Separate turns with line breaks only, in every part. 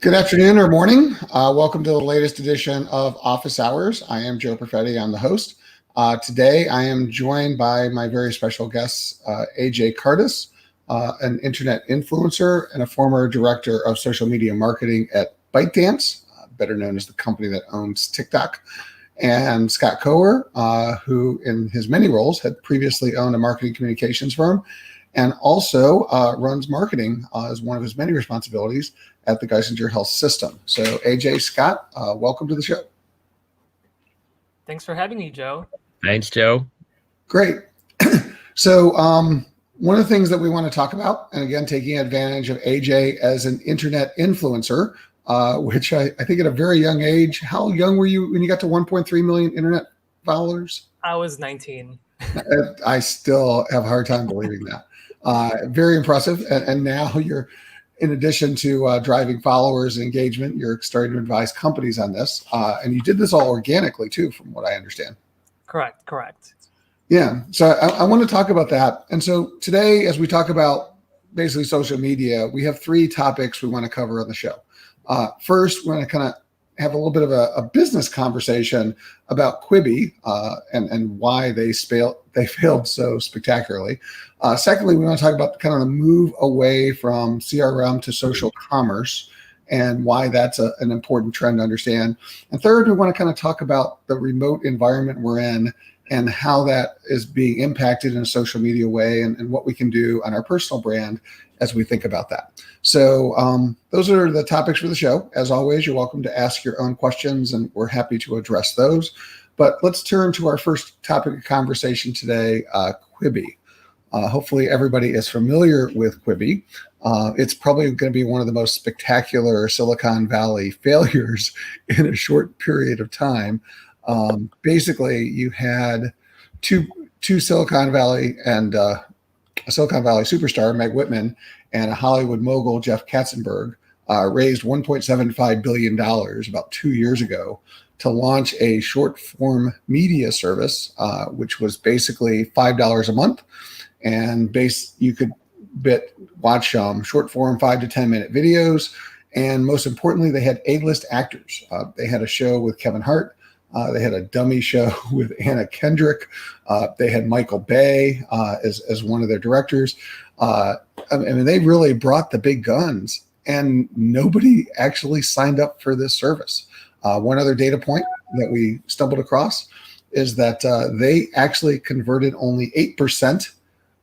Good afternoon or morning. Welcome to the latest edition of Office Hours. I am Joe Perfetti. I'm the host. Today, I am joined by my very special guest, AJ Cardis, an internet influencer and a former director of social media marketing at ByteDance, better known as the company that owns TikTok, and Scott Coher, who in his many roles had previously owned a marketing communications firm and also runs marketing as one of his many responsibilities at the Geisinger Health System. So AJ, Scott, welcome to the show.
Thanks for having me, Joe.
Thanks, Joe.
Great. So one of the things that we want to talk about, and again, taking advantage of AJ as an internet influencer, which I think at a very young age, how young were you when you got to 1.3 million internet followers?
I was 19.
I still have a hard time believing that. Very impressive. And now you're, in addition to driving followers and engagement, you're starting to advise companies on this. And you did this all organically too, from what I understand.
Correct.
Yeah. So I want to talk about that. And so today, as we talk about basically social media, we have three topics we want to cover on the show. First, we're going to kind of have a little bit of a business conversation about Quibi and why they failed so spectacularly. Secondly, we want to talk about kind of the move away from CRM to social commerce and why that's an important trend to understand. And third, we want to kind of talk about the remote environment we're in and how that is being impacted in a social media way and what we can do on our personal brand as we think about that. So those are the topics for the show. As always, you're welcome to ask your own questions and we're happy to address those. But let's turn to our first topic of conversation today, Quibi. Hopefully everybody is familiar with Quibi. It's probably going to be one of the most spectacular Silicon Valley failures in a short period of time. Basically, you had two Silicon Valley and a Silicon Valley superstar, Meg Whitman, and a Hollywood mogul, Jeff Katzenberg, raised $1.75 billion about 2 years ago to launch a short form media service, which was basically $5 a month. And you could watch short form 5 to 10 minute videos. And most importantly, they had A-list actors. They had a show with Kevin Hart. They had a dummy show with Anna Kendrick. They had Michael Bay as one of their directors. I mean, they really brought the big guns, and nobody actually signed up for this service. One other data point that we stumbled across is that they actually converted only 8%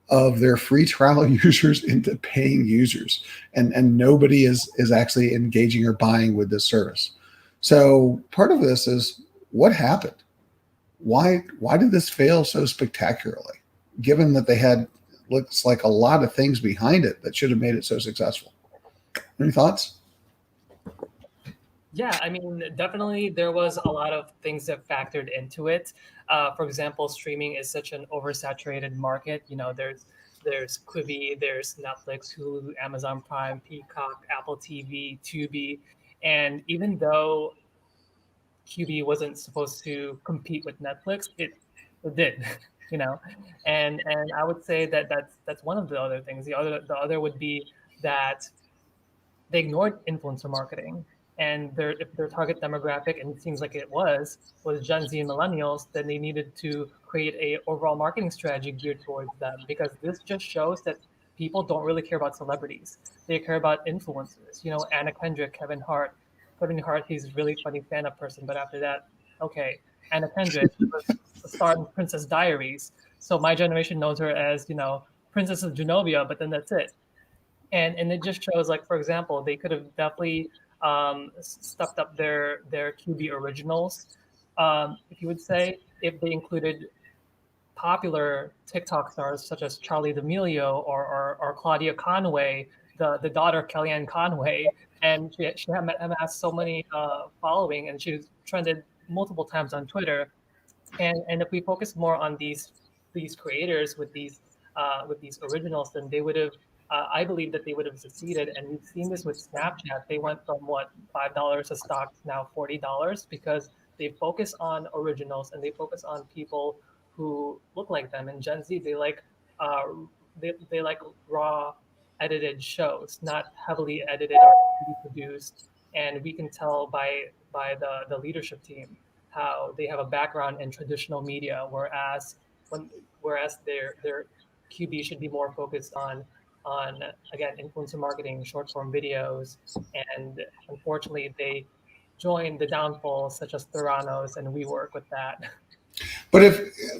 of their free trial users into paying users, and nobody is actually engaging or buying with this service. So part of this is, what happened? Why did this fail so spectacularly, given that they had, looks like, a lot of things behind it that should have made it so successful? Any thoughts?
Yeah, I mean, definitely there was a lot of things that factored into it. For example, streaming is such an oversaturated market. You know, there's Quibi, there's Netflix, Hulu, Amazon Prime, Peacock, Apple TV, Tubi, and even though Quibi wasn't supposed to compete with Netflix, it did, you know, and I would say that that's one of the other things. The other would be that they ignored influencer marketing, and if their target demographic, and it seems like it was Gen Z and millennials, then they needed to create a overall marketing strategy geared towards them, because this just shows that people don't really care about celebrities. They care about influencers. You know, Anna Kendrick, Kevin Hart. Kevin Hart, he's a really funny stand-up person, but after that, okay, Anna Kendrick was a star in Princess Diaries. So my generation knows her as, you know, Princess of Genovia, but then that's it. And it just shows, like, for example, they could have definitely stepped up their QB originals, if you would say, if they included popular TikTok stars such as Charlie D'Amelio or Claudia Conway, the daughter of Kellyanne Conway, and she amassed so many following, and she was trended multiple times on Twitter. And if we focus more on these creators with these originals, then they would have. I believe that they would have succeeded, and we've seen this with Snapchat. They went from what, $5 a stock to now $40 because they focus on originals and they focus on people who look like them. And Gen Z, they like they like raw edited shows, not heavily edited or produced and we can tell by the leadership team how they have a background in traditional media, whereas their QB should be more focused on again influencer marketing, short form videos, and unfortunately they joined the downfall such as Theranos, and we work with that.
But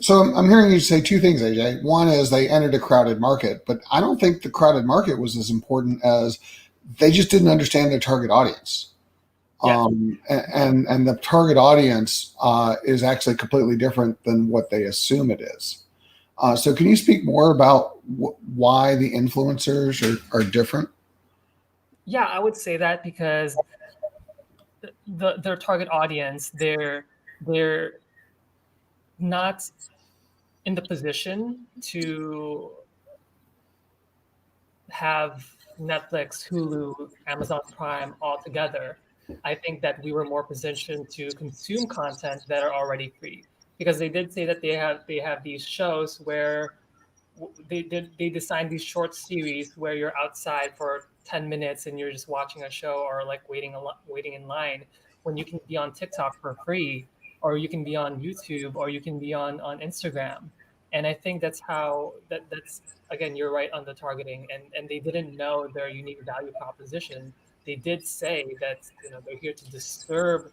I'm hearing you say two things, AJ. One is they entered a crowded market, but I don't think the crowded market was as important as they just didn't understand their target audience.
Yeah.
And the target audience is actually completely different than what they assume it is. So can you speak more about why the influencers are different?
Yeah, I would say that because their target audience, they're not in the position to have Netflix, Hulu, Amazon Prime all together. I think that we were more positioned to consume content that are already free, because they did say that they have these shows where they design these short series where you're outside for 10 minutes and you're just watching a show, or like waiting in line, when you can be on TikTok for free, or you can be on YouTube, or you can be on Instagram. And I think that's again, you're right on the targeting, and they didn't know their unique value proposition. They did say that they're here to disrupt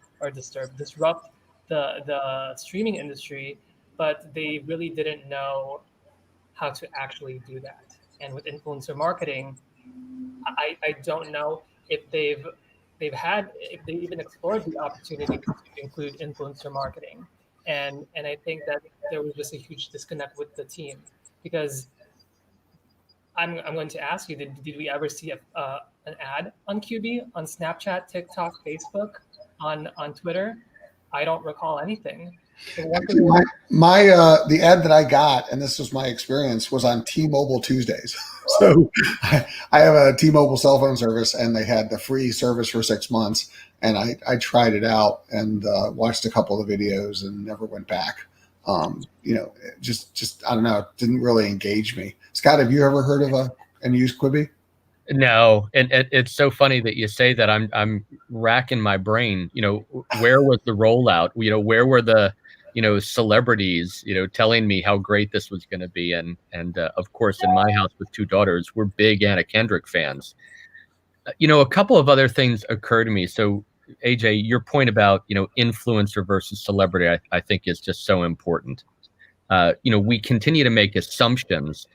the streaming industry, but they really didn't know how to actually do that. And with influencer marketing, I don't know if they even explored the opportunity to include influencer marketing. And I think that there was just a huge disconnect with the team, because I'm going to ask you, did we ever see an ad on QB on Snapchat, TikTok, Facebook, on Twitter? I don't recall anything. The one
Actually,
thing,
the ad that I got, and this was my experience, was on T-Mobile Tuesdays. So I have a T-Mobile cell phone service, and they had the free service for 6 months, and I tried it out and watched a couple of the videos and never went back. Just I don't know, it didn't really engage me. Scott, have you ever heard of and used Quibi?
No, and it's so funny that you say that. I'm racking my brain. Where was the rollout? Where were the celebrities telling me how great this was going to be? And of course, in my house with two daughters, we're big Anna Kendrick fans. A couple of other things occur to me. So AJ, your point about influencer versus celebrity, I think is just so important. We continue to make assumptions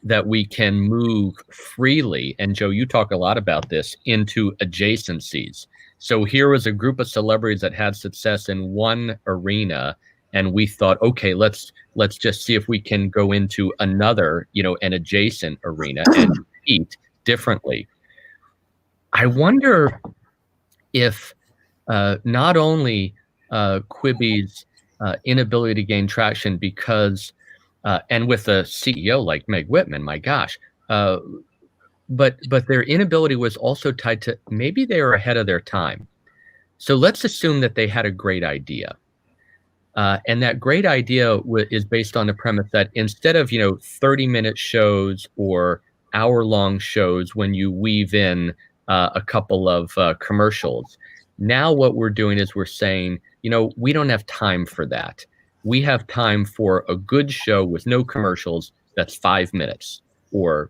that we can move freely. And Joe, you talk a lot about this, into adjacencies. So here was a group of celebrities that had success in one arena, and we thought, okay, let's just see if we can go into another, an adjacent arena and compete differently. I wonder if not only Quibi's inability to gain traction because and with a CEO like Meg Whitman, my gosh, but their inability was also tied to maybe they were ahead of their time. So let's assume that they had a great idea. And that great idea is based on the premise that instead of 30-minute shows or hour-long shows when you weave in a couple of commercials, now what we're doing is we're saying, we don't have time for that. We have time for a good show with no commercials that's 5 minutes, or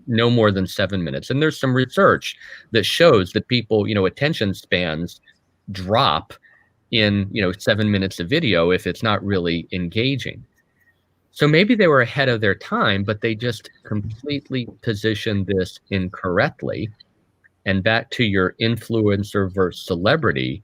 no more than 7 minutes. And there's some research that shows that people, attention spans drop in 7 minutes of video if it's not really engaging. So maybe they were ahead of their time, but they just completely positioned this incorrectly. And back to your influencer versus celebrity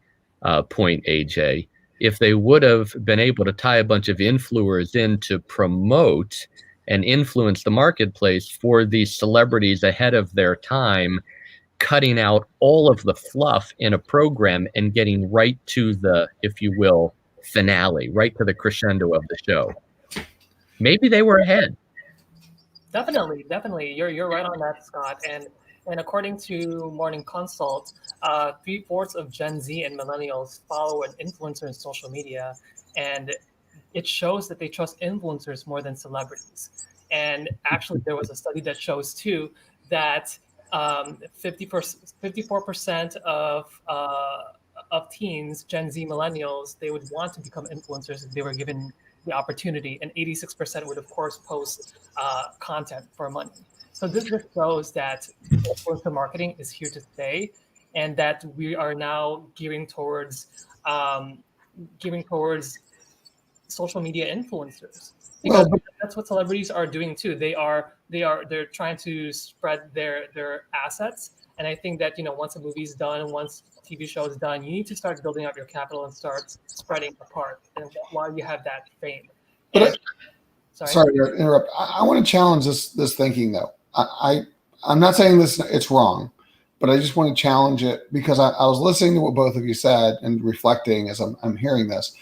point, AJ, if they would have been able to tie a bunch of influencers in to promote and influence the marketplace for these celebrities ahead of their time, cutting out all of the fluff in a program and getting right to the, if you will, finale, right to the crescendo of the show, maybe they were ahead.
Definitely. You're right on that, Scott. And according to Morning Consult, 3/4 of Gen Z and millennials follow an influencer in social media, and it shows that they trust influencers more than celebrities. And actually, there was a study that shows too that 54% of teens, Gen Z millennials, they would want to become influencers if they were given the opportunity, and 86% would, of course, post content for money. So this just shows that influencer marketing is here to stay, and that we are now gearing towards social media influencers, because
Well,
that's what celebrities are doing too. They're trying to spread their assets. And I think that, once a movie's done, once TV show is done, you need to start building up your capital and start spreading apart, and while you have that fame.
but
And sorry.
sorry to interrupt. I want to challenge this thinking though. I'm not saying this it's wrong, but I just want to challenge it because I was listening to what both of you said and reflecting as I'm hearing this.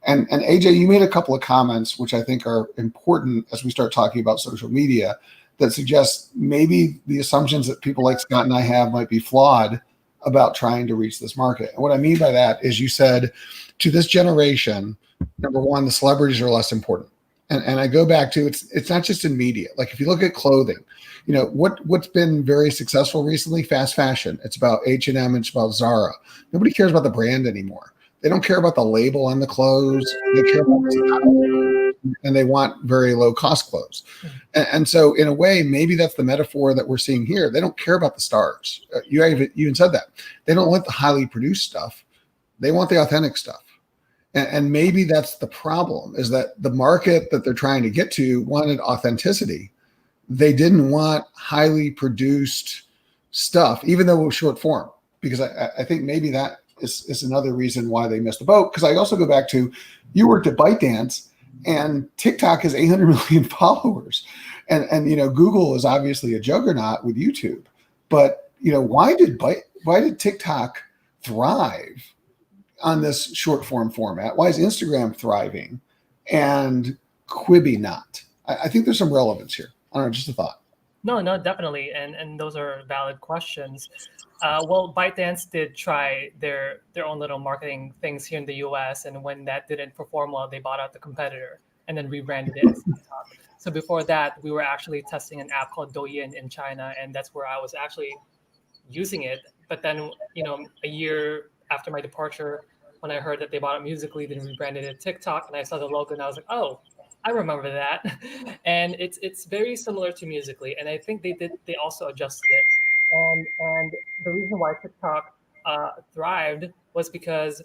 And AJ, you made a couple of comments which I think are important as we start talking about social media that suggest maybe the assumptions that people like Scott and I have might be flawed about trying to reach this market. And what I mean by that is you said to this generation, number one, the celebrities are less important. And I go back to it's not just in media. Like if you look at clothing, what's been very successful recently, fast fashion. It's about H&M, it's about Zara. Nobody cares about the brand anymore. They don't care about the label on the clothes. They care about the style, and they want very low cost clothes. And so in a way, maybe that's the metaphor that we're seeing here. They don't care about the stars. You even said that. They don't want the highly produced stuff. They want the authentic stuff. And maybe that's the problem, is that the market that they're trying to get to wanted authenticity. They didn't want highly produced stuff, even though it was short form, because I think maybe that is another reason why they missed the boat. Because I also go back to, you worked at ByteDance, and TikTok has 800 million followers. And Google is obviously a juggernaut with YouTube. But, why did TikTok thrive on this short form format? Why is Instagram thriving and Quibi not? I think there's some relevance here. I don't know, just a thought.
No, definitely, and those are valid questions. Well, ByteDance did try their own little marketing things here in the U.S., and when that didn't perform well, they bought out the competitor and then rebranded it as TikTok. So before that, we were actually testing an app called Douyin in China, and that's where I was actually using it. But then, a year after my departure, when I heard that they bought out Musical.ly, then rebranded it TikTok, and I saw the logo, and I was like, oh, I remember that. And it's very similar to Musical.ly, and I think they also adjusted it. And the reason why TikTok thrived was because,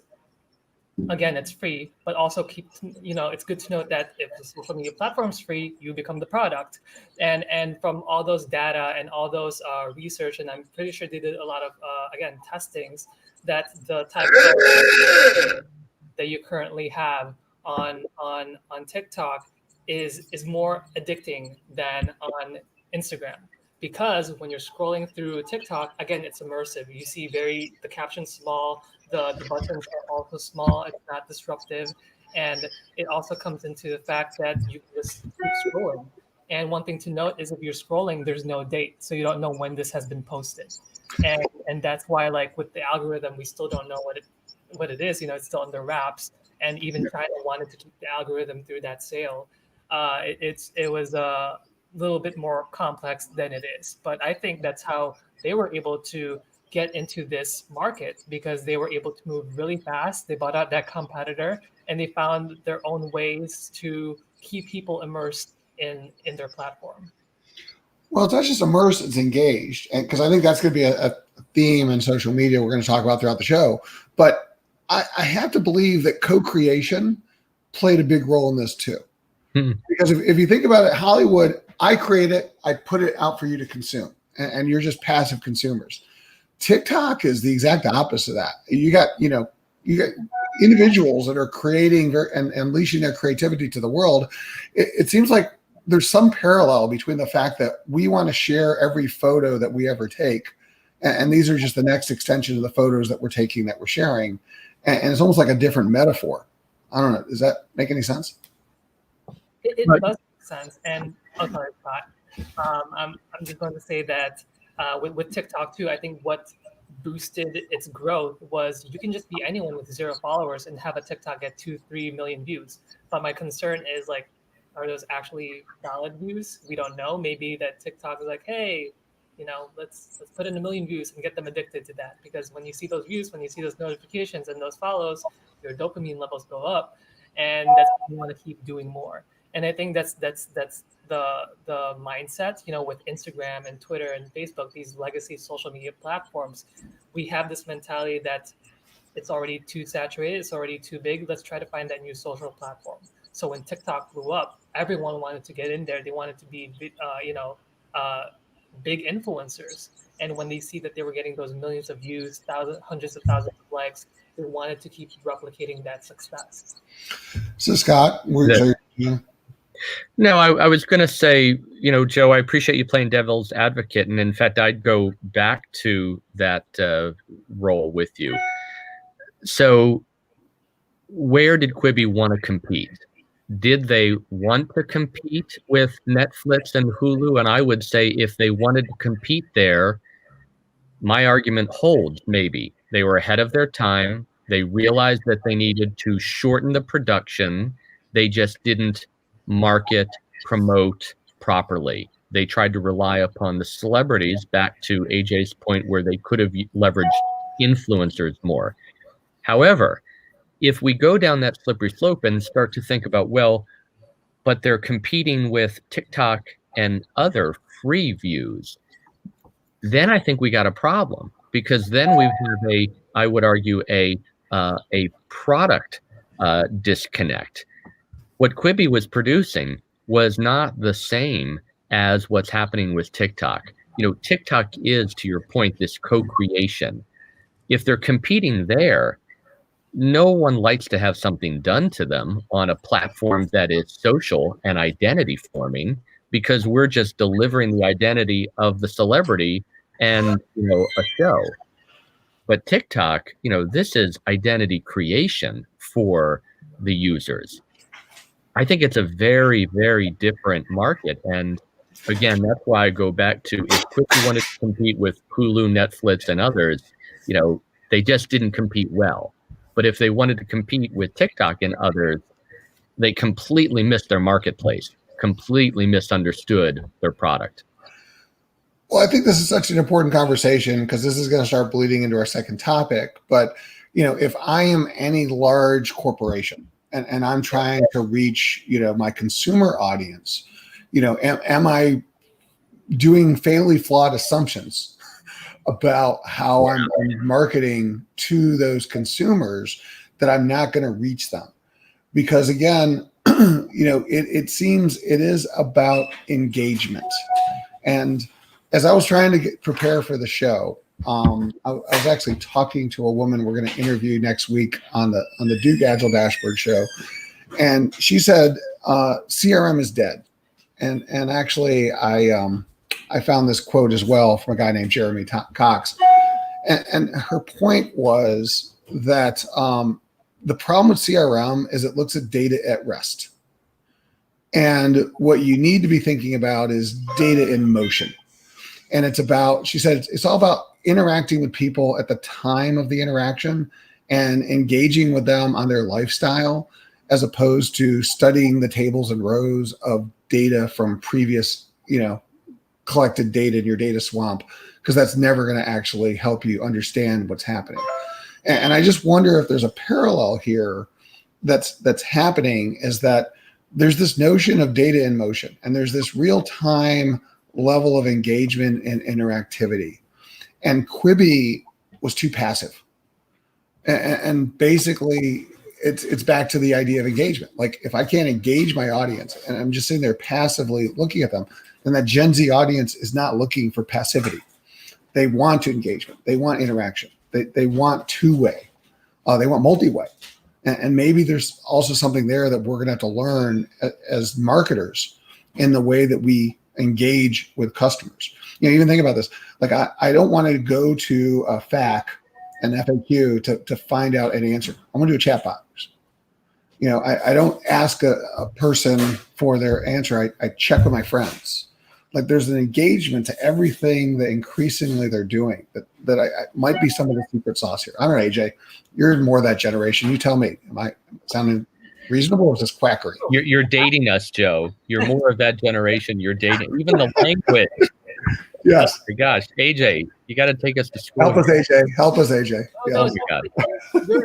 again, it's free, but also it's good to note that if the social media platform is free, you become the product. And from all those data and all those research, and I'm pretty sure they did a lot of again testings, that the type of that you currently have on TikTok is more addicting than on Instagram. Because when you're scrolling through TikTok, again, it's immersive. You see the caption's small, the buttons are also small, it's not disruptive. And it also comes into the fact that you can just keep scrolling. And one thing to note is if you're scrolling, there's no date. So you don't know when this has been posted. And that's why, like with the algorithm, we still don't know what it is. It's still under wraps. And even China wanted to keep the algorithm through that sale. It was a little bit more complex than it is. But I think that's how they were able to get into this market, because they were able to move really fast. They bought out that competitor, and they found their own ways to keep people immersed in their platform.
Well, it's not just immersed, it's engaged. And because I think that's going to be a theme in social media we're going to talk about throughout the show. But I have to believe that co-creation played a big role in this too. Because if you think about it, Hollywood, I create it, I put it out for you to consume, and you're just passive consumers. TikTok is the exact opposite of that. You got individuals that are creating and unleashing their creativity to the world. It seems like there's some parallel between the fact that we want to share every photo that we ever take, and these are just the next extension of the photos that we're taking, that we're sharing, and it's almost like a different metaphor. I don't know. Does that make any sense?
It does make sense. And sorry, Scott. I'm just going to say that with TikTok too, I think what boosted its growth was you can just be anyone with 0 followers and have a TikTok get 2-3 million views. But my concern is, like, are those actually valid views? We don't know. Maybe that TikTok is like, hey, let's put in 1 million views and get them addicted to that. Because when you see those views, when you see those notifications and those follows, your dopamine levels go up, and that's you want to keep doing more. And I think that's the mindset, with Instagram and Twitter and Facebook, these legacy social media platforms. We have this mentality that it's already too saturated, it's already too big. Let's try to find that new social platform. So when TikTok blew up, everyone wanted to get in there. They wanted to be, big influencers. And when they see that they were getting those millions of views, hundreds of thousands of likes, they wanted to keep replicating that success.
So Scott,
No, I was going to say, Joe, I appreciate you playing devil's advocate. And in fact, I'd go back to that role with you. So where did Quibi want to compete? Did they want to compete with Netflix and Hulu? And I would say if they wanted to compete there, my argument holds maybe. They were ahead of their time. They realized that they needed to shorten the production. They just didn't market, promote properly. They tried to rely upon the celebrities, back to AJ's point, where they could have leveraged influencers more. However, if we go down that slippery slope and start to think about, well, but they're competing with TikTok and other free views, then I think we got a problem, because then we have I would argue, a product disconnect. What Quibi was producing was not the same as what's happening with TikTok. TikTok is, to your point, this co-creation. If they're competing there, no one likes to have something done to them on a platform that is social and identity forming, because we're just delivering the identity of the celebrity and a show. But TikTok, this is identity creation for the users. I think it's a very, very different market. And again, that's why I go back to, if Quibi wanted to compete with Hulu, Netflix, and others, they just didn't compete well. But if they wanted to compete with TikTok and others, they completely missed their marketplace, completely misunderstood their product.
Well, I think this is such an important conversation, because this is going to start bleeding into our second topic. But, if I am any large corporation and I'm trying to reach, my consumer audience, am I doing fatally flawed assumptions about how I'm marketing to those consumers that I'm not going to reach them? Because again, it seems it is about engagement. And as I was trying to prepare for the show, I was actually talking to a woman we're going to interview next week on the Duke Agile Dashboard show, and she said CRM is dead. And actually, I found this quote as well from a guy named Jeremy Cox, and her point was that the problem with CRM is it looks at data at rest, and what you need to be thinking about is data in motion. And it's about, she said, it's all about interacting with people at the time of the interaction and engaging with them on their lifestyle, as opposed to studying the tables and rows of data from previous, collected data in your data swamp, because that's never going to actually help you understand what's happening. And I just wonder if there's a parallel here that's happening, is that there's this notion of data in motion, and there's this real-time level of engagement and interactivity. And Quibi was too passive. And basically, it's back to the idea of engagement. Like, if I can't engage my audience and I'm just sitting there passively looking at them, then that Gen Z audience is not looking for passivity. They want engagement. They want interaction. They want two-way. They want multi-way. And maybe there's also something there that we're going to have to learn as marketers in the way that we engage with customers. Even think about this. Like, I don't want to go to a an FAQ to find out an answer. I'm going to do a chat box. I don't ask a person for their answer. I check with my friends. Like, there's an engagement to everything that increasingly they're doing that I might be some of the secret sauce here. I don't know, AJ, you're more that generation. You tell me, am I sounding reasonable, or is this quackery?
You're dating us, Joe. You're more of that generation. You're dating. Even the language
Yes.
Oh my gosh, AJ, you got to take us to school.
Help us, AJ. Help us, AJ.
Oh,
Yeah.
no,
Oh my God.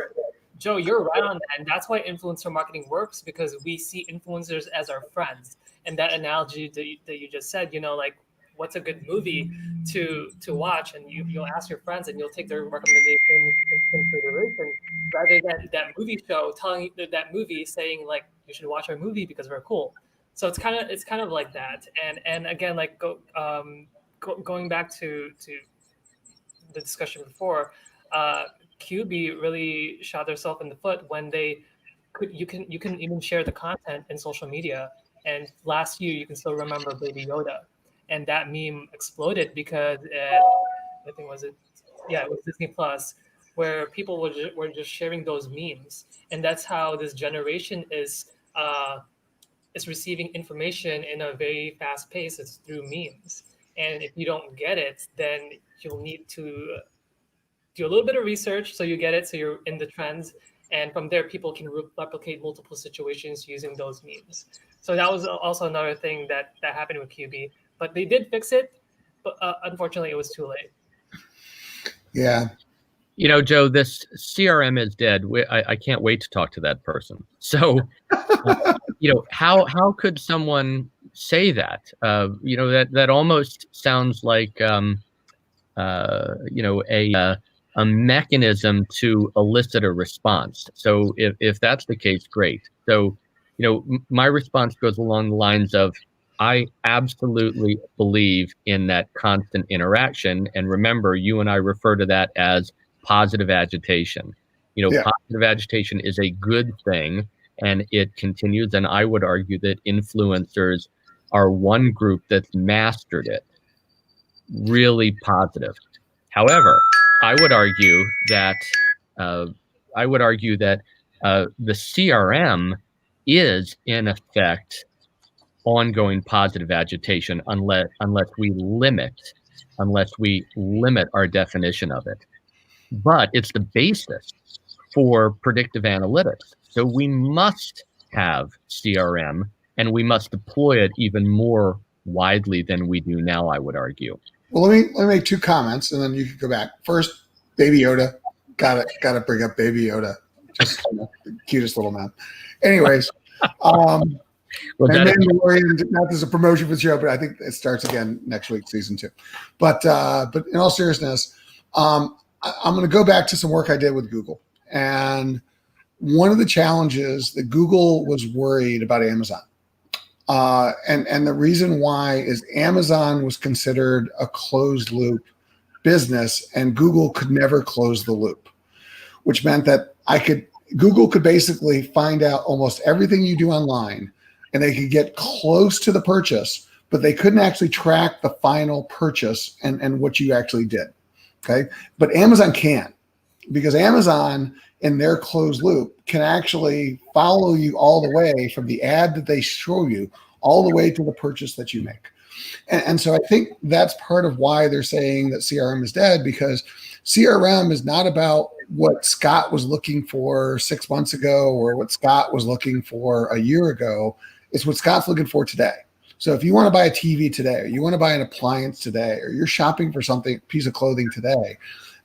Joe, you're right on that, and that's why influencer marketing works, because we see influencers as our friends. And that analogy that you just said, like, what's a good movie to watch, and you'll ask your friends, and you'll take their recommendations into consideration, rather than that movie show telling you that movie saying like you should watch our movie because we're cool. So it's kind of like that, and again, like going back to the discussion before, QB really shot themselves in the foot when they you can even share the content in social media. And last year, you can still remember Baby Yoda, and that meme exploded because I think it was Disney Plus, where people were just sharing those memes, and that's how this generation is receiving information in a very fast pace. It's through memes, and if you don't get it, then you'll need to do a little bit of research so you get it, so you're in the trends, and from there people can replicate multiple situations using those memes. So that was also another thing that happened with QB, but they did fix it, but unfortunately it was too late.
Yeah.
Joe, this CRM is dead. I can't wait to talk to that person. So, how could someone say that? That almost sounds like, a mechanism to elicit a response. So if that's the case, great. So, my response goes along the lines of, I absolutely believe in that constant interaction. And remember, you and I refer to that as positive agitation.
Yeah.
Positive agitation is a good thing, and it continues. And I would argue that influencers are one group that's mastered it. Really positive. However, I would argue that the CRM is in effect ongoing positive agitation unless we limit our definition of it. But it's the basis for predictive analytics. So we must have CRM, and we must deploy it even more widely than we do now, I would argue.
Well, let me make two comments, and then you can go back. First, Baby Yoda. Got to bring up Baby Yoda. Just the cutest little man. Anyways, and Mandalorian, not as a promotion for the show, but I think it starts again next week, season 2. But in all seriousness, I'm going to go back to some work I did with Google. And one of the challenges that Google was worried about Amazon. And the reason why is Amazon was considered a closed loop business, and Google could never close the loop, which meant that Google could basically find out almost everything you do online, and they could get close to the purchase, but they couldn't actually track the final purchase and what you actually did. Okay. But Amazon can, because Amazon in their closed loop can actually follow you all the way from the ad that they show you all the way to the purchase that you make. And so I think that's part of why they're saying that CRM is dead, because CRM is not about what Scott was looking for 6 months ago or what Scott was looking for a year ago. It's what Scott's looking for today. So if you want to buy a TV today, or you want to buy an appliance today, or you're shopping for something, piece of clothing today,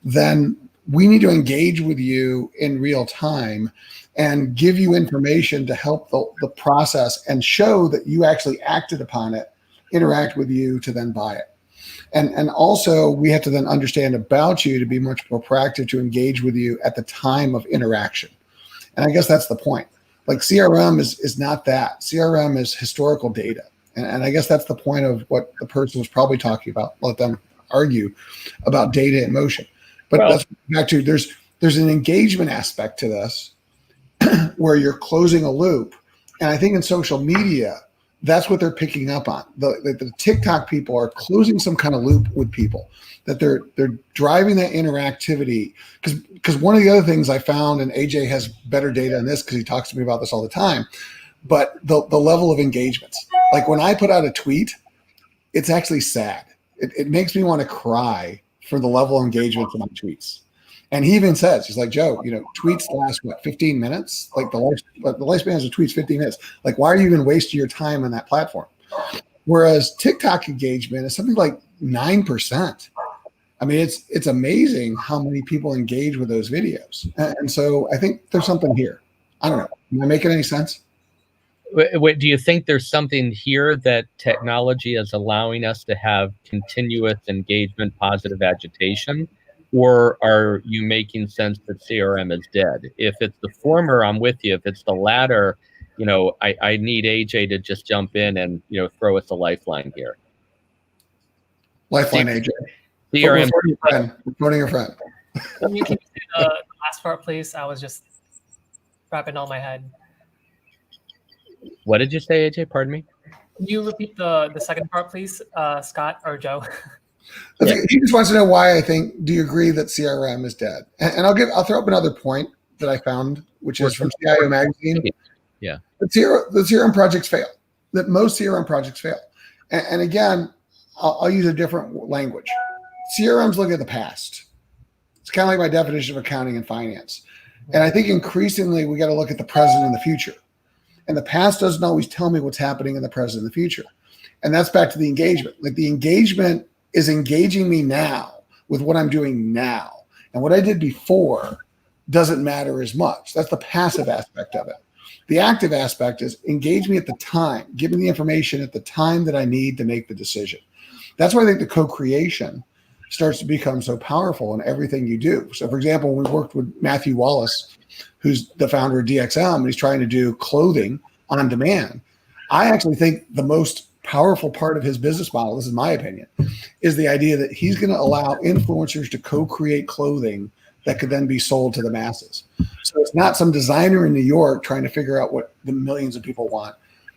then we need to engage with you in real time and give you information to help the process and show that you actually acted upon it, interact with you to then buy it. And also we have to then understand about you to be much more proactive to engage with you at the time of interaction. And I guess that's the point. Like CRM is not that. CRM is historical data. And I guess that's the point of what the person was probably talking about. Let them argue about data in motion. But that's back to there's an engagement aspect to this where you're closing a loop. And I think in social media, that's what they're picking up on. The TikTok people are closing some kind of loop with people, that they're driving that interactivity. Because one of the other things I found, and AJ has better data on this because he talks to me about this all the time, but the level of engagements. Like when I put out a tweet, it's actually sad. It makes me want to cry for the level of engagement of my tweets. And he even says, he's like, Joe, tweets last 15 minutes? Like the lifespan of tweets 15 minutes. Like, why are you even wasting your time on that platform? Whereas TikTok engagement is something like 9%. I mean, it's amazing how many people engage with those videos. And so I think there's something here. I don't know. Am I making any sense?
Wait, do you think there's something here that technology is allowing us to have continuous engagement, positive agitation? Or are you making sense that CRM is dead? If it's the former, I'm with you. If it's the latter, I need AJ to just jump in and, throw us a lifeline here.
Lifeline, AJ.
CRM.
We're phoning a friend.
Can you say the last part, please? I was just wrapping on my head.
What did you say, AJ? Pardon me?
Can you repeat the second part, please, Scott or Joe?
He just wants to know why I think. Do you agree that CRM is dead? And I'll throw up another point that I found, which is from CIO Magazine.
Yeah,
the CRM projects fail. That most CRM projects fail. And again, I'll use a different language. CRMs look at the past. It's kind of like my definition of accounting and finance. And I think increasingly we got to look at the present and the future. And the past doesn't always tell me what's happening in the present and the future. And that's back to the engagement. Like the engagement is engaging me now with what I'm doing now. And what I did before doesn't matter as much. That's the passive aspect of it. The active aspect is engage me at the time, give me the information at the time that I need to make the decision. That's why I think the co-creation starts to become so powerful in everything you do. So for example, when we worked with Matthew Wallace, who's the founder of DXM, and he's trying to do clothing on demand. I actually think the most powerful part of his business model, this is my opinion, is the idea that he's going to allow influencers to co-create clothing that could then be sold to the masses. So it's not some designer in New York trying to figure out what the millions of people want.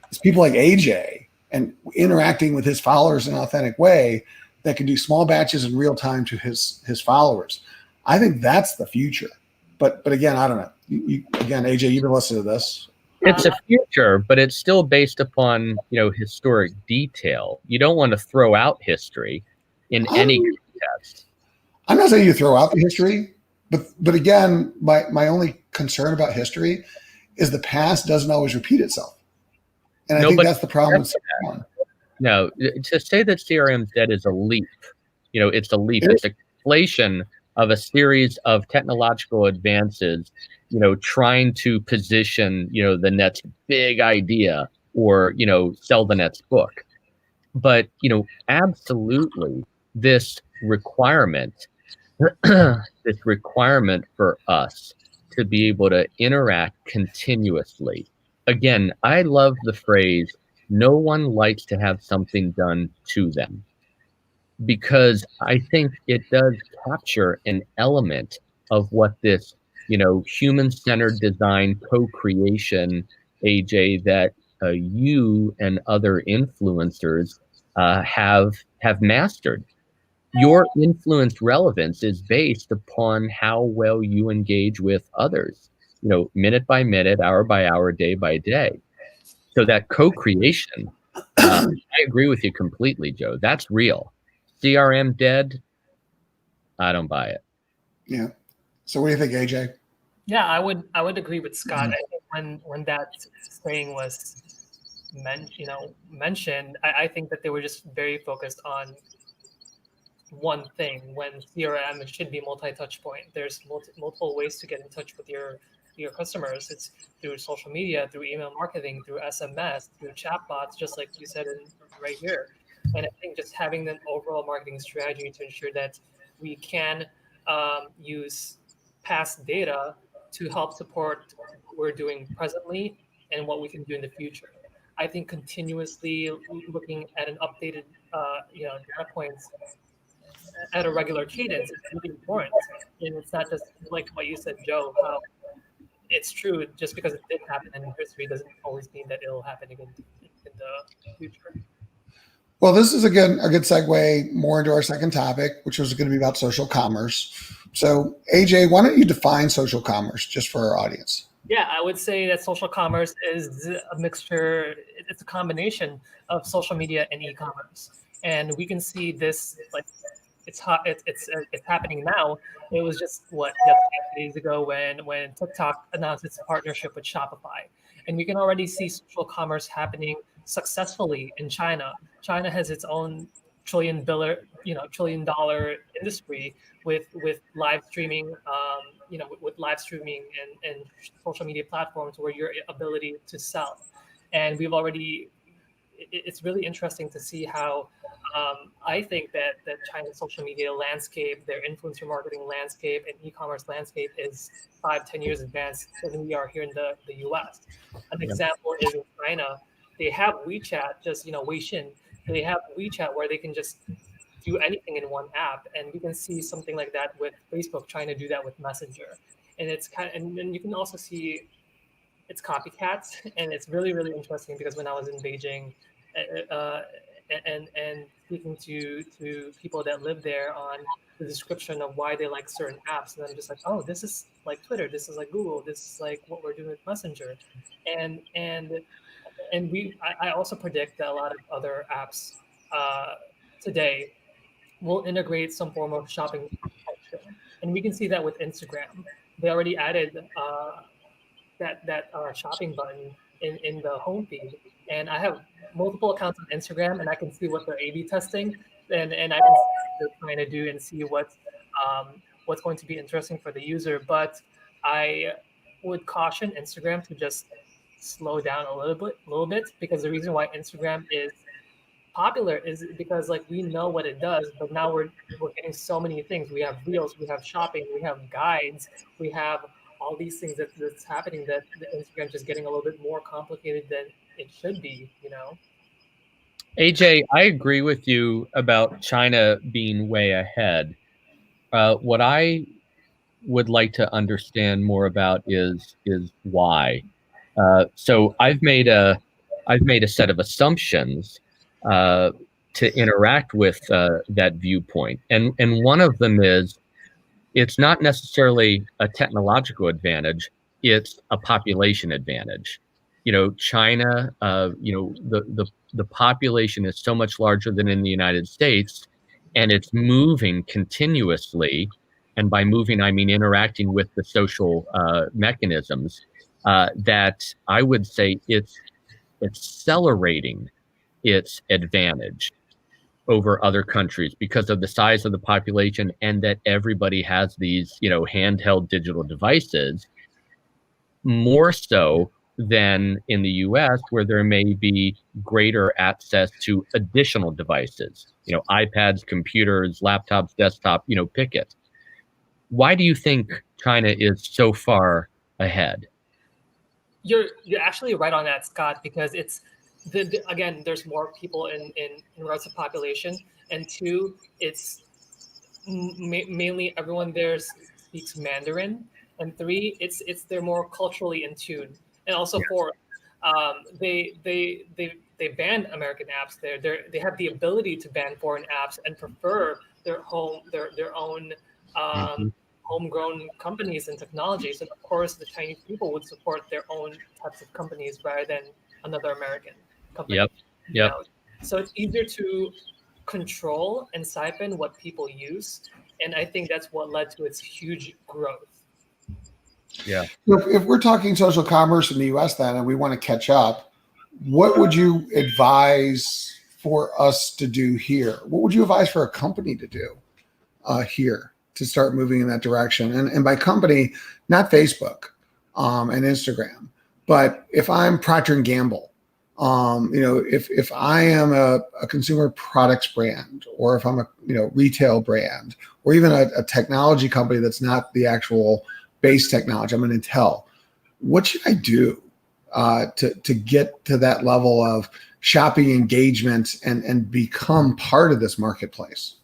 It's people like AJ and interacting with his followers in an authentic way that can do small batches in real time to his followers. I think that's the future. But again, I don't know. Again, AJ, you've been listening to this.
It's a future, but it's still based upon, historic detail. You don't want to throw out history in any context.
I'm not saying you throw out the history, but again, my only concern about history is the past doesn't always repeat itself. And I think that's the problem with CRM.
No, to say that CRM is dead is a leap. It's a leap. It's a conflation of a series of technological advances, trying to position, the next big idea or, sell the next book. But, absolutely this requirement for us to be able to interact continuously. Again, I love the phrase, no one likes to have something done to them, because I think it does capture an element of what this, human-centered design co-creation, AJ, that you and other influencers have mastered. Your influence relevance is based upon how well you engage with others, minute by minute, hour by hour, day by day. So that co-creation, I agree with you completely, Joe. That's real. CRM dead? I don't buy it.
Yeah. So what do you think, AJ?
Yeah, I would agree with Scott. I think when that saying was mentioned, I think that they were just very focused on one thing. When CRM should be multi-touch point. There's multiple ways to get in touch with your customers. It's through social media, through email marketing, through SMS, through chatbots, just like you said right here. And I think just having an overall marketing strategy to ensure that we can use past data to help support what we're doing presently and what we can do in the future. I think continuously looking at an updated data points at a regular cadence is really important. And it's not just like what you said, Joe, how it's true, just because it did happen in history doesn't always mean that it'll happen again in the future.
Well, this is again a good segue more into our second topic, which was going to be about social commerce. So, AJ, why don't you define social commerce just for our audience?
Yeah, I would say that social commerce is a mixture. It's a combination of social media and e-commerce, and we can see this like it's happening now. It was just days ago when TikTok announced its partnership with Shopify, and we can already see social commerce happening successfully in China. China has its own trillion dollar industry with live streaming, with live streaming and social media platforms where your ability to sell. And we've already, it's really interesting to see how I think that China's social media landscape, their influencer marketing landscape, and e-commerce landscape is 5-10 years advanced than we are here in the U.S. An example is in China, they have WeChat, just Weixin. They have WeChat where they can just do anything in one app, and we can see something like that with Facebook trying to do that with Messenger. And it's and you can also see it's copycats, and it's really interesting because when I was in Beijing, uh, and speaking to people that live there on the description of why they like certain apps, and I'm just like, oh, this is like Twitter, this is like Google, this is like what we're doing with Messenger, and and I also predict that a lot of other apps today will integrate some form of shopping function, and we can see that with Instagram. They already added that shopping button in the home feed. And I have multiple accounts on Instagram, and I can see what they're A/B testing, and I can see what they're trying to do and see what's going to be interesting for the user. But I would caution Instagram to just slow down a little bit, because the reason why Instagram is popular is because like we know what it does, but now we're getting so many things. We have reels, we have shopping, we have guides, we have all these things that's happening, that the Instagram just getting a little bit more complicated than it should be,
AJ, I agree with you about China being way ahead. What I would like to understand more about is why. So I've made a set of assumptions to interact with that viewpoint, and one of them is it's not necessarily a technological advantage; it's a population advantage. China, the population is so much larger than in the United States, and it's moving continuously. And by moving, I mean interacting with the social mechanisms that I would say it's accelerating its advantage over other countries because of the size of the population, and that everybody has these, handheld digital devices, more so than in the US, where there may be greater access to additional devices, iPads, computers, laptops, desktop, pick it. Why do you think China is so far ahead?
You're actually right on that, Scott, because it's again, there's more people in regards to population, and two, it's mainly everyone there speaks Mandarin, and three, it's they're more culturally in tune, and also four, they ban American apps. They have the ability to ban foreign apps and prefer their own homegrown companies and technologies. And of course, the Chinese people would support their own types of companies rather than another American company.
Yep.
So it's easier to control and siphon what people use, and I think that's what led to its huge growth.
Yeah.
If we're talking social commerce in the U.S. then, and we want to catch up, what would you advise for us to do here? What would you advise for a company to do here to start moving in that direction? And by company, not Facebook and Instagram, but if I'm Procter & Gamble, if I am a consumer products brand, or if I'm a retail brand, or even a technology company that's not the actual base technology, I'm an Intel, what should I do to get to that level of shopping engagement and become part of this marketplace?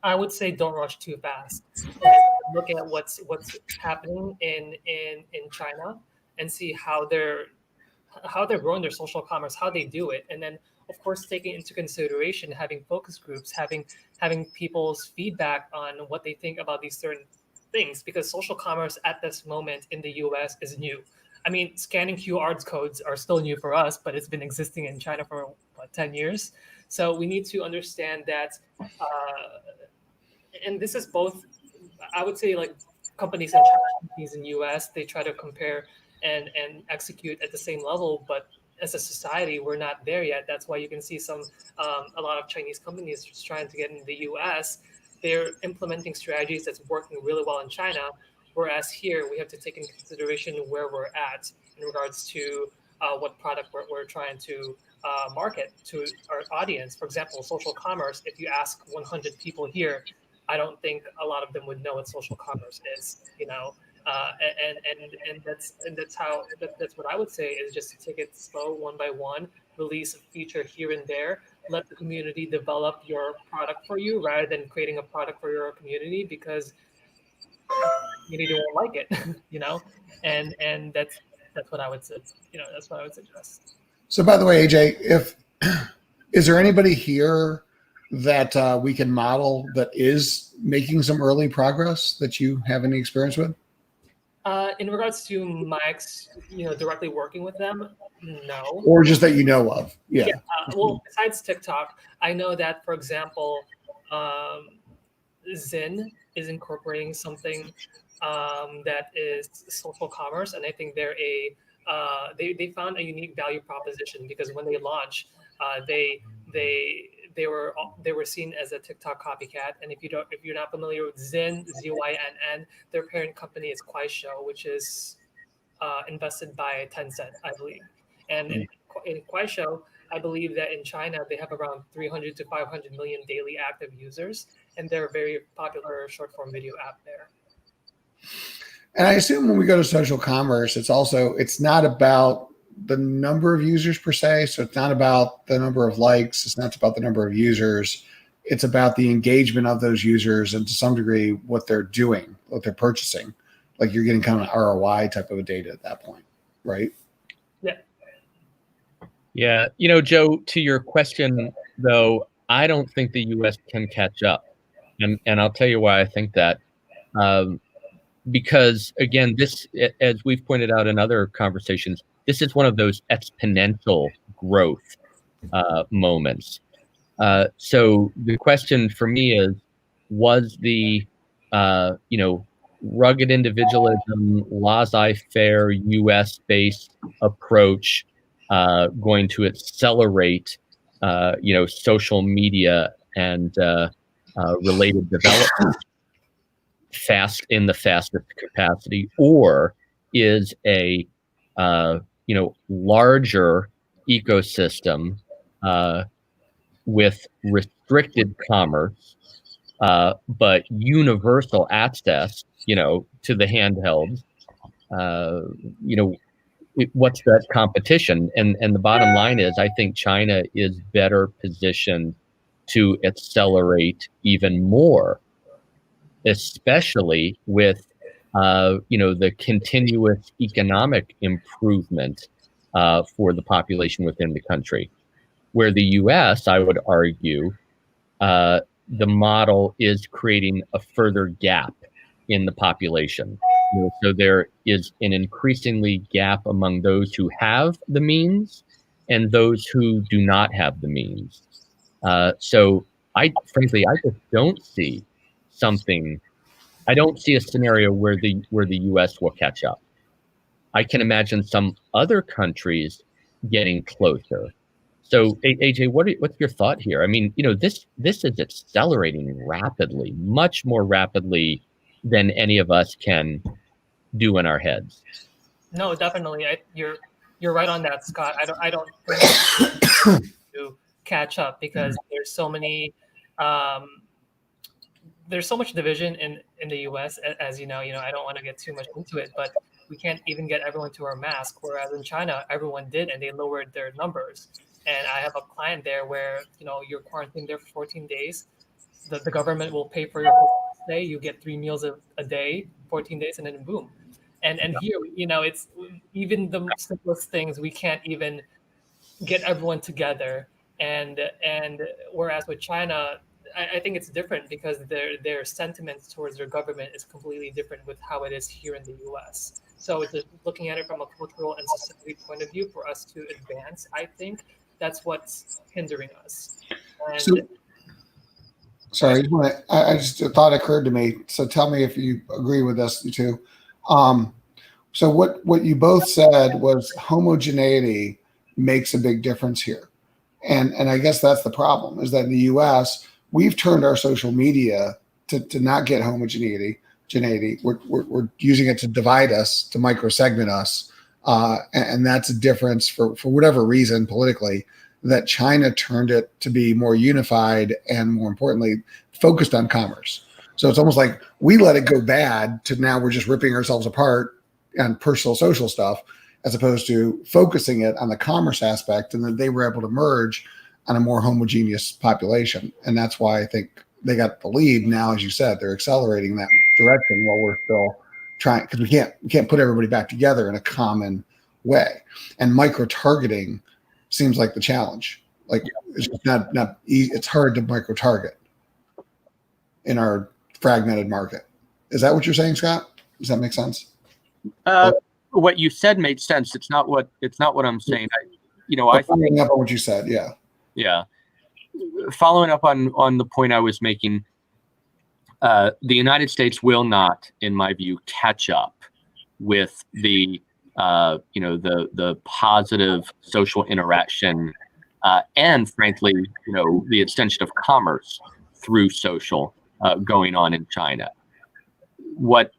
I would say don't rush too fast. Look at what's happening in China and see how they're growing their social commerce, how they do it, and then of course taking into consideration having focus groups, having people's feedback on what they think about these certain things, because social commerce at this moment in the US is new. I mean, scanning QR codes are still new for us, but it's been existing in China for 10 years. So we need to understand that, and this is both, I would say, like companies in China, companies in US, they try to compare and execute at the same level, but as a society, we're not there yet. That's why you can see a lot of Chinese companies just trying to get in the U.S. They're implementing strategies that's working really well in China, whereas here we have to take into consideration where we're at in regards to what product we're trying to market to our audience. For example, social commerce. If you ask 100 people here, I don't think a lot of them would know what social commerce is. And that's what I would say is just to take it slow, one by one, release a feature here and there, let the community develop your product for you rather than creating a product for your community because you don't like it, and that's what I would say. That's what I would suggest.
So, by the way, AJ, is there anybody here that we can model that is making some early progress that you have any experience with?
In regards to Mike's, directly working with them, no.
Or just that you know of? Yeah.
Well, besides TikTok, I know that, for example, Zyn is incorporating something that is social commerce, and I think they found a unique value proposition because when they launched, they were seen as a TikTok copycat. And if you're not familiar with Zyn, ZYNN, their parent company is Kuaishou, which is invested by Tencent, I believe. And in Kuaishou, I believe that in China they have around 300 to 500 million daily active users, and they're a very popular short form video app there.
And I assume when we go to social commerce, it's not about the number of users per se. So it's not about the number of likes. It's not about the number of users. It's about the engagement of those users and to some degree what they're doing, what they're purchasing. Like you're getting kind of an ROI type of a data at that point, right?
Yeah.
Yeah. Joe, to your question, though, I don't think the U.S. can catch up. And I'll tell you why I think that. Because, again, this, as we've pointed out in other conversations, this is one of those exponential growth moments. So the question for me is, was the, rugged individualism, laissez-faire, U.S.-based approach going to accelerate, social media and related development in the fastest capacity, or is a larger ecosystem with restricted commerce but universal access to the handhelds, what's that competition? And the bottom line is, I think China is better positioned to accelerate even more, especially with the continuous economic improvement for the population within the country. Where the U.S., I would argue, the model is creating a further gap in the population. So there is an increasingly gap among those who have the means and those who do not have the means. So I just don't see I don't see a scenario where the U.S. will catch up. I can imagine some other countries getting closer. So AJ, what's your thought here? I mean, this is accelerating rapidly, much more rapidly than any of us can do in our heads.
No, definitely. You're right on that, Scott. I don't think to catch up because there's so many. There's so much division in the U.S. as you know. I don't want to get too much into it, but we can't even get everyone to wear a mask. Whereas in China, everyone did, and they lowered their numbers. And I have a client there where you're quarantined there for 14 days. The government will pay for your stay. You get 3 meals a day, 14 days, and then boom. And here, it's even the simplest things we can't even get everyone together. And whereas with China, I think it's different because their sentiments towards their government is completely different with how it is here in the U.S. So it's looking at it from a cultural and society point of view for us to advance, I think that's what's hindering us. And
sorry, I just a thought occurred to me. So tell me if you agree with this, you two. So what you both said was homogeneity makes a big difference here. And I guess that's the problem, is that in the US, we've turned our social media to not get homogeneity. We're using it to divide us, to microsegment us. And that's a difference for whatever reason politically, that China turned it to be more unified and, more importantly, focused on commerce. So it's almost like we let it go bad to now we're just ripping ourselves apart on personal social stuff, as opposed to focusing it on the commerce aspect, and then they were able to merge on a more homogeneous population. And that's why I think they got the lead now. As you said, they're accelerating that direction while we're still trying, because we can't put everybody back together in a common way. And micro-targeting seems like the challenge. Like, it's just not easy. It's hard to micro-target in our fragmented market. Is that what you're saying, Scott? Does that make sense?
What you said made sense. It's not what I'm saying.
Following up on what you said,
yeah. Following up on the point I was making, the United States will not, in my view, catch up with the positive social interaction and, frankly, the extension of commerce through social going on in China. What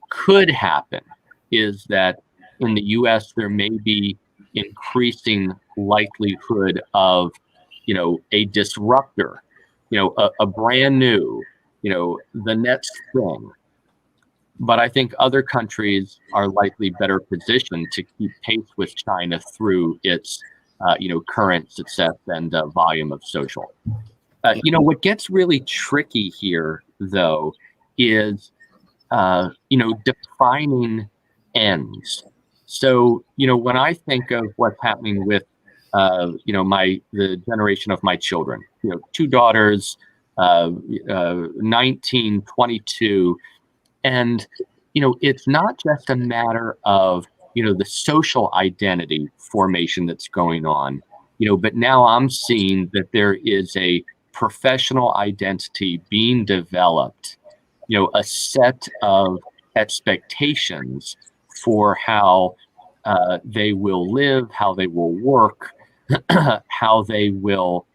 could happen is that in the U.S. there may be increasing likelihood of, a disruptor, a brand new, the next thing. But I think other countries are likely better positioned to keep pace with China through its, current success and volume of social. What gets really tricky here, though, is, defining ends. So, when I think of what's happening with, the generation of my children, 2 daughters, 19, 22, and, it's not just a matter of, the social identity formation that's going on, but now I'm seeing that there is a professional identity being developed, a set of expectations for how they will live, how they will work, how they will,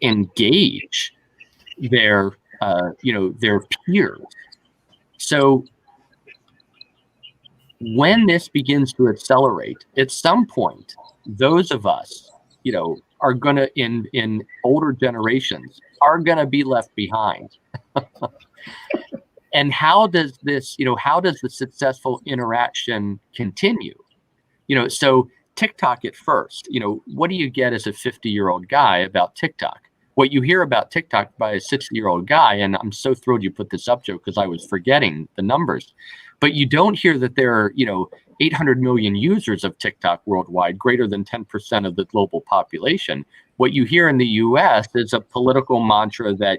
engage their peers. So when this begins to accelerate, at some point, those of us, are going to, in older generations, are going to be left behind. And how does the successful interaction continue? So TikTok at first, what do you get as a 50-year-old guy about TikTok? What you hear about TikTok by a 60-year-old guy, and I'm so thrilled you put this up, Joe, because I was forgetting the numbers, but you don't hear that there are, 800 million users of TikTok worldwide, greater than 10% of the global population. What you hear in the US is a political mantra that,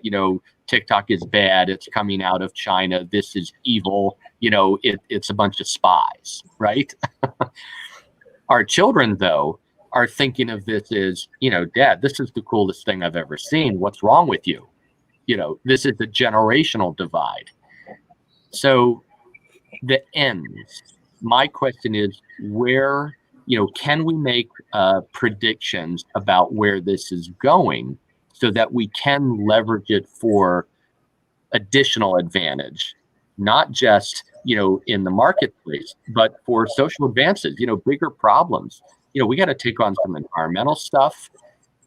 TikTok is bad, it's coming out of China, this is evil, it's a bunch of spies, right? Our children, though, are thinking of this as, Dad, this is the coolest thing I've ever seen. What's wrong with you? This is a generational divide. So the ends. My question is, where, can we make predictions about where this is going so that we can leverage it for additional advantage, not just, in the marketplace, but for social advances, bigger problems. We got to take on some environmental stuff,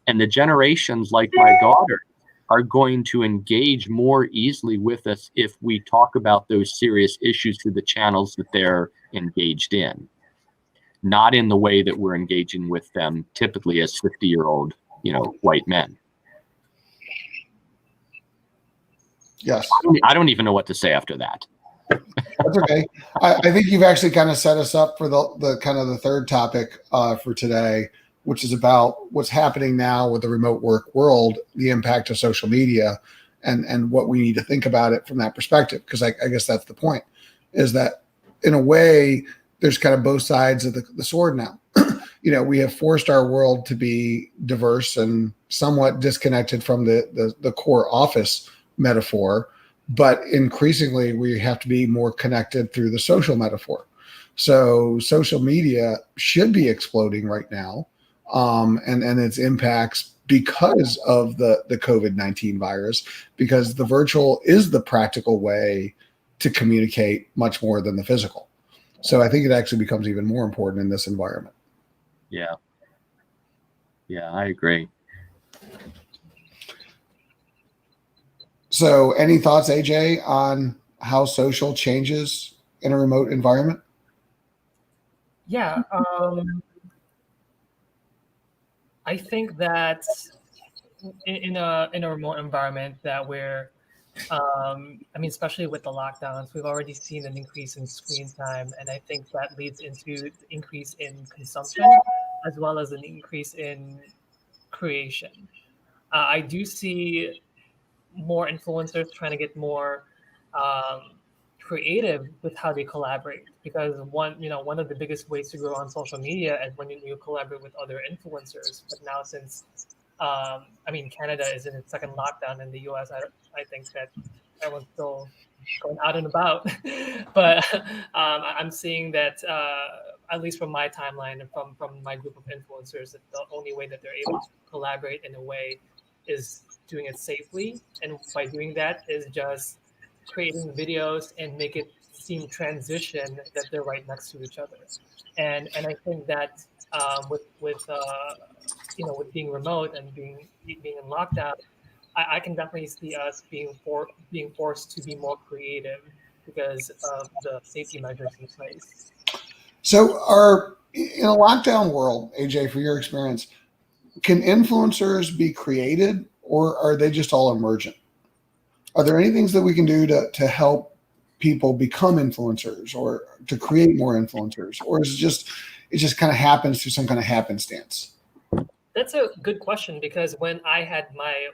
and the generations like my daughter are going to engage more easily with us if we talk about those serious issues through the channels that they're engaged in, not in the way that we're engaging with them typically as 50-year-old, white men.
Yes.
I don't even know what to say after that.
That's okay. I think you've actually kind of set us up for the kind of the third topic for today, which is about what's happening now with the remote work world, the impact of social media, and what we need to think about it from that perspective. Because I guess that's the point, is that in a way, there's kind of both sides of the sword now. We have forced our world to be diverse and somewhat disconnected from the core office metaphor, but increasingly we have to be more connected through the social metaphor. So social media should be exploding right now, and its impacts because of the COVID-19 virus, because the virtual is the practical way to communicate much more than the physical. So I think it actually becomes even more important in this environment.
Yeah. Yeah, I agree.
So any thoughts, AJ, on how social changes in a remote environment?
Yeah, I think that in a remote environment that we're I mean, especially with the lockdowns, we've already seen an increase in screen time, and I think that leads into the increase in consumption as well as an increase in creation. I do see more influencers trying to get more um, creative with how they collaborate, because one of the biggest ways to grow on social media is when you collaborate with other influencers. But now, since I mean, Canada is in its second lockdown. In the US, I think that everyone's still going out and about. But I'm seeing that, at least from my timeline and from my group of influencers, that the only way that they're able to collaborate in a way is doing it safely. And by doing that is just creating videos and make it seem transition that they're right next to each other. And I think that with being remote and being in lockdown, I can definitely see us being forced to be more creative because of the safety measures in place.
So are in a lockdown world, AJ, for your experience, can influencers be created or are they just all emergent? Are there any things that we can do to help people become influencers or to create more influencers? Or is it just kind of happens through some kind of happenstance?
That's a good question, because when I had my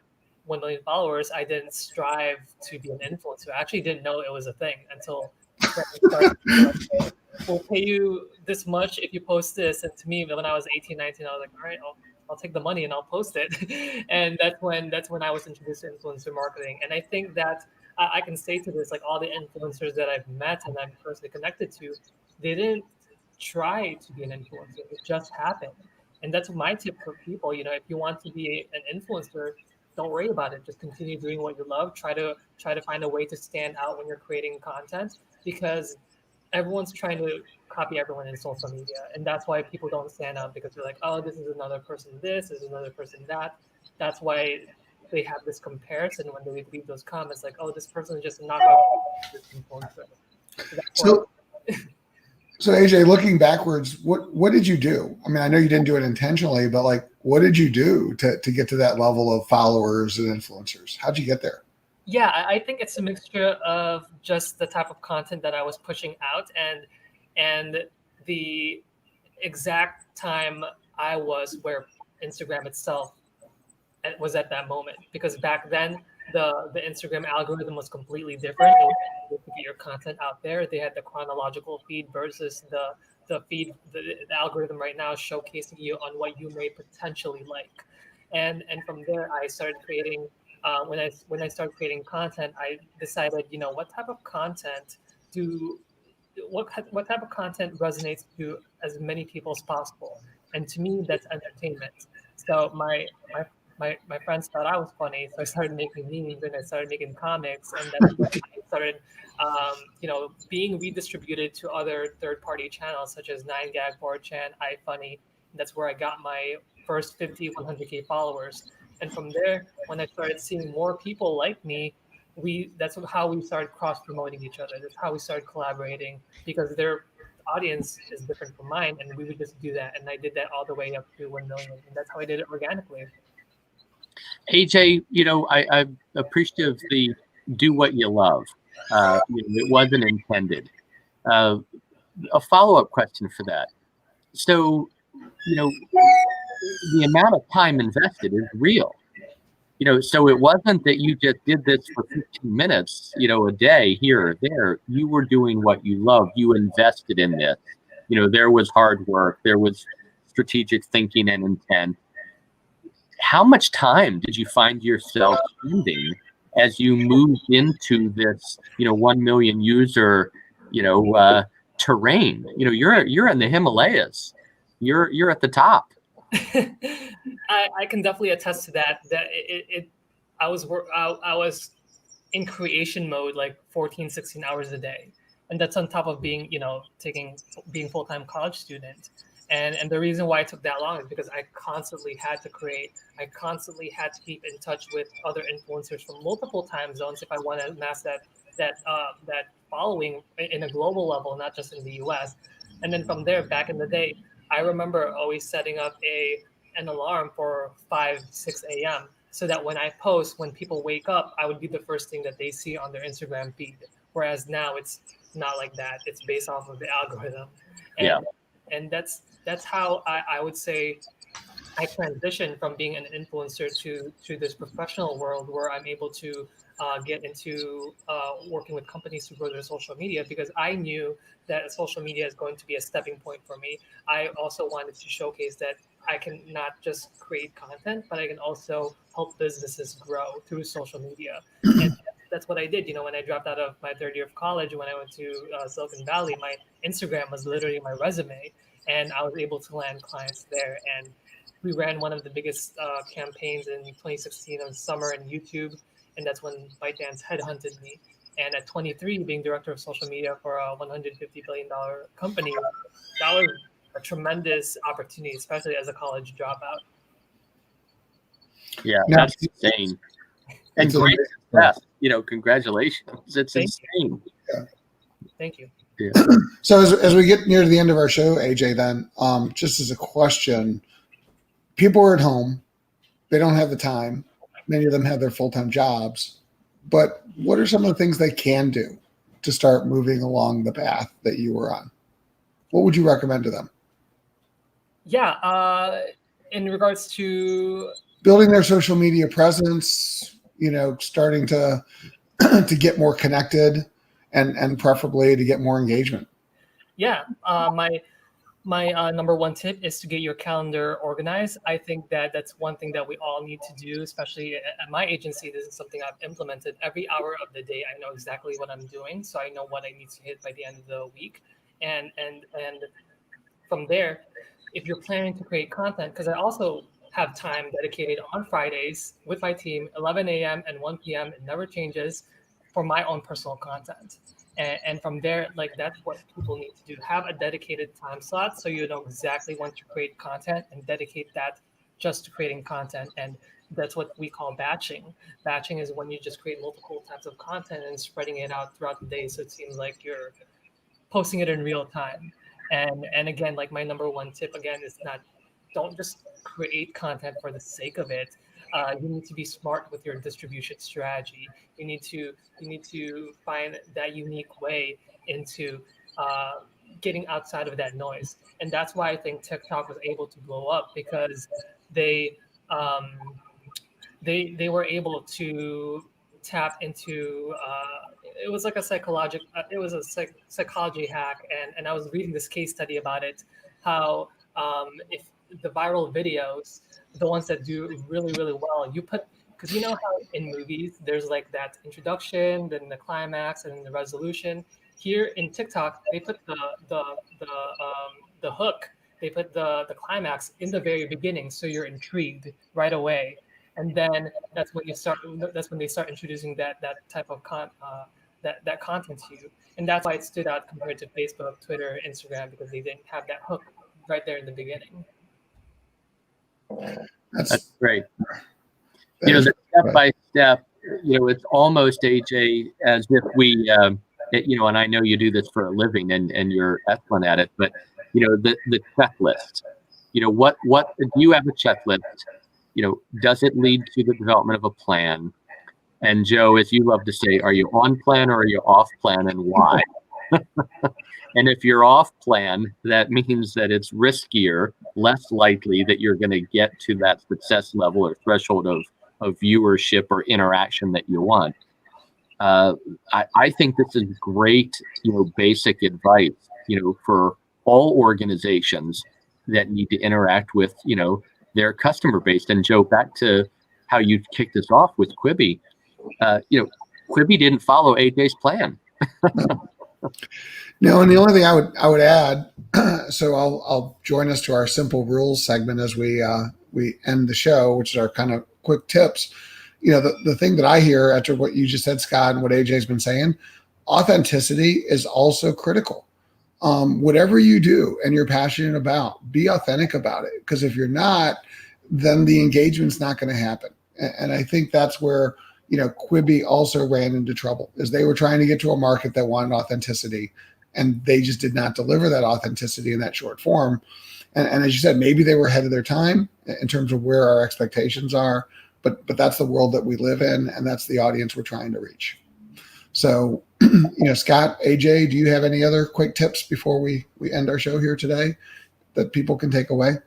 1 million followers, I didn't strive to be an influencer. I actually didn't know it was a thing until my friends started like, hey, we'll pay you this much if you post this. And to me, when I was 18, 19, I was like, all right, I'll take the money and I'll post it. And that's when I was introduced to influencer marketing. And I think that I can say to this, like all the influencers that I've met and I'm personally connected to, they didn't try to be an influencer. It just happened. And that's my tip for people. If you want to be an influencer, don't worry about it. Just continue doing what you love. Try to find a way to stand out when you're creating content, because everyone's trying to copy everyone in social media, and that's why people don't stand out, because they're like, oh, this is another person this is another person that. That's why they have this comparison when they leave those comments, like, oh, this person is just a knockoff this influencer.
So AJ, looking backwards, what did you do? I mean, I know you didn't do it intentionally, but like, what did you do to get to that level of followers and influencers? How'd you get there?
Yeah, I think it's a mixture of just the type of content that I was pushing out and the exact time I was where Instagram itself was at that moment. Because back then the Instagram algorithm was completely different. To get your content out there, they had the chronological feed versus the feed. The algorithm right now is showcasing you on what you may potentially like, and from there I started creating. When I started creating content, I decided, what type of content what type of content resonates to as many people as possible, and to me, that's entertainment. So my friends thought I was funny, so I started making memes and I started making comics, and that's when I started, being redistributed to other third-party channels such as 9gag, 4chan, iFunny. That's where I got my first 50, 100K followers. And from there, when I started seeing more people like me, that's how we started cross-promoting each other. That's how we started collaborating, because their audience is different from mine, and we would just do that. And I did that all the way up to 1 million, and that's how I did it organically.
AJ, I'm appreciative of the do what you love. It wasn't intended. A follow-up question for that. So, the amount of time invested is real. So it wasn't that you just did this for 15 minutes, a day here or there. You were doing what you love. You invested in this. There was hard work. There was strategic thinking and intent. How much time did you find yourself spending as you moved into this, 1 million user, terrain. You're in the Himalayas. You're at the top.
I can definitely attest to that. I was in creation mode like 14, 16 hours a day, and that's on top of being being full-time college student. And the reason why it took that long is because I constantly had to create. I constantly had to keep in touch with other influencers from multiple time zones if I want to amass that following in a global level, not just in the U.S. And then from there, back in the day, I remember always setting up an alarm for 5, 6 a.m. so that when I post, when people wake up, I would be the first thing that they see on their Instagram feed. Whereas now it's not like that. It's based off of the algorithm. And that's how I would say I transitioned from being an influencer to this professional world where I'm able to get into working with companies to grow their social media, because I knew that social media is going to be a stepping point for me. I also wanted to showcase that I can not just create content, but I can also help businesses grow through social media. And that's what I did. When I dropped out of my third year of college, when I went to Silicon Valley, my Instagram was literally my resume, and I was able to land clients there. And we ran one of the biggest campaigns in 2016 of summer in YouTube, and that's when ByteDance headhunted me. And at 23, being director of social media for a $150 billion company, that was a tremendous opportunity, especially as a college dropout.
Yeah, that's insane. And great success. Congratulations. It's insane.
Thank you.
Yeah.
So as we get near the end of our show, AJ, then just as a question, people are at home, they don't have the time. Many of them have their full-time jobs, but what are some of the things they can do to start moving along the path that you were on? What would you recommend to them?
Yeah, in regards to
building their social media presence, starting to get more connected and preferably to get more engagement.
Yeah, my number one tip is to get your calendar organized. I think that's one thing that we all need to do, especially at my agency. This is something I've implemented. Every hour of the day, I know exactly what I'm doing, so I know what I need to hit by the end of the week. And from there, if you're planning to create content, because I also have time dedicated on Fridays with my team, 11 a.m. and 1 p.m. It never changes, for my own personal content. And from there, that's what people need to do. Have a dedicated time slot so you know exactly when to create content and dedicate that just to creating content. And that's what we call batching. Batching is when you just create multiple types of content and spreading it out throughout the day, so it seems like you're posting it in real time. And again, my number one tip again is don't just create content for the sake of it. You need to be smart with your distribution strategy. You need to find that unique way into getting outside of that noise. And that's why I think TikTok was able to blow up, because they were able to tap into it was like a psychology hack, and I was reading this case study about it, how if the viral videos, the ones that do really, really well, because you know how in movies there's that introduction, then the climax, and then the resolution. Here in TikTok, they put the hook, they put the climax in the very beginning, so you're intrigued right away. And then that's when they start introducing that type of that content to you. And that's why it stood out compared to Facebook, Twitter, Instagram, because they didn't have that hook right there in the beginning.
That's great. The step by step, it's almost, AJ, as if we, and I know you do this for a living and you're excellent at it, but the checklist. What do you have a checklist? Does it lead to the development of a plan? And Joe, as you love to say, are you on plan or are you off plan, and why? And if you're off plan, that means that it's riskier, less likely that you're going to get to that success level or threshold of viewership or interaction that you want. I think this is great, basic advice, for all organizations that need to interact with, their customer base. And Joe, back to how you kicked us off with Quibi, Quibi didn't follow AJ's plan.
No, and the only thing I would add, so I'll join us to our simple rules segment as we end the show, which is our kind of quick tips. You know, the thing that I hear after what you just said, Scott, and what AJ's been saying, authenticity is also critical. Whatever you do and you're passionate about, be authentic about it. Because if you're not, then the engagement's not going to happen. And I think that's where, you know, Quibi also ran into trouble, is they were trying to get to a market that wanted authenticity, and they just did not deliver that authenticity in that short form. And as you said, maybe they were ahead of their time in terms of where our expectations are, but that's the world that we live in, and that's the audience we're trying to reach. So, you know, Scott, AJ, do you have any other quick tips before we end our show here today that people can take away?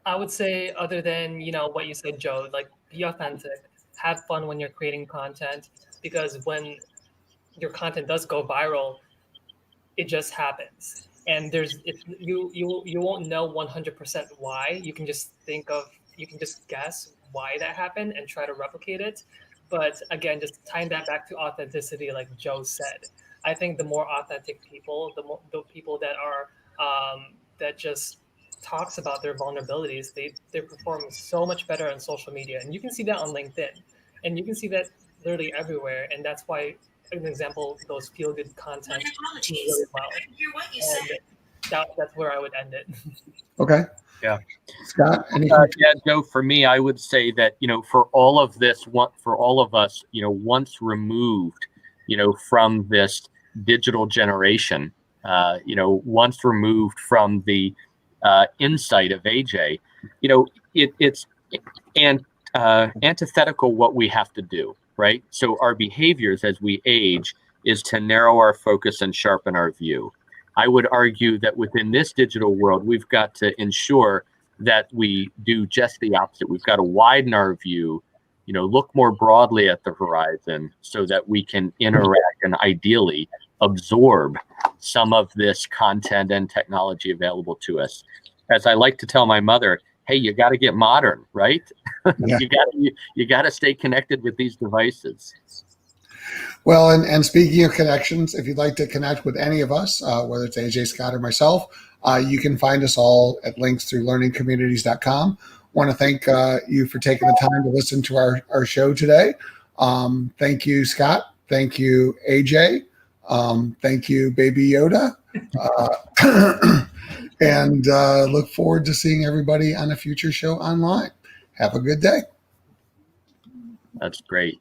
I would say, other than, you know, what you said, Joe, like, be authentic, have fun when you're creating content, because when your content does go viral, it just happens. And you won't know 100% why. You can just guess why that happened and try to replicate it. But again, just tying that back to authenticity, like Joe said, I think the more authentic people, the people that are that just talks about their vulnerabilities, they perform so much better on social media, and you can see that on LinkedIn, and you can see that literally everywhere. And that's why, an example, those feel good content do really well. And that's where I would end it.
Okay.
Yeah.
Scott,
yeah, Joe, for me, I would say that, you know, for all of this, for all of us, you know, once removed, you know, from this digital generation, you know, once removed from the insight of AJ, you know, it's antithetical what we have to do, right? So our behaviors as we age is to narrow our focus and sharpen our view. I would argue that within this digital world, we've got to ensure that we do just the opposite. We've got to widen our view, you know, look more broadly at the horizon so that we can interact and ideally absorb some of this content and technology available to us. As I like to tell my mother, hey, you got to get modern, right?
Yeah.
you got to stay connected with these devices.
Well, and speaking of connections, if you'd like to connect with any of us, whether it's AJ, Scott, or myself, you can find us all at links through learningcommunities.com. Want to thank you for taking the time to listen to our show today. Thank you, Scott. Thank you, AJ. Thank you, Baby Yoda. And look forward to seeing everybody on a future show online. Have a good day.
That's great.